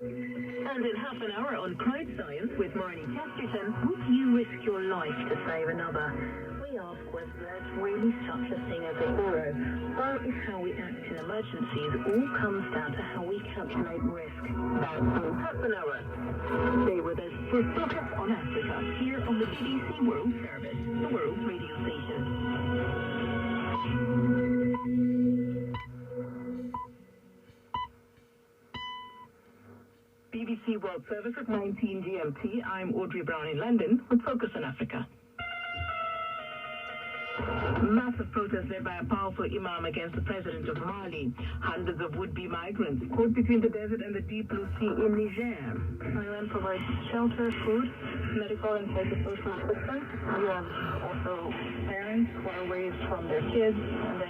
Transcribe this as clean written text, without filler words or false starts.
And in half an hour on Crowd Science with Marnie Chesterton, would you risk your life to save another? We ask whether there's really such a thing as a hero, or if how we act in emergencies all comes down to how we calculate risk. That's in half an hour. Stay with us for Focus on Africa, here on the BBC World Service, the world's radio station. BBC World Service at 19 GMT. I'm Audrey Brown in London with Focus on Africa. Massive protest led by a powerful imam against the president of Mali. Hundreds of would-be migrants caught between the desert and the deep blue sea in Dxer. Ireland provides shelter, food, medical and psychosocial assistance. We have also parents who are raised from their kids and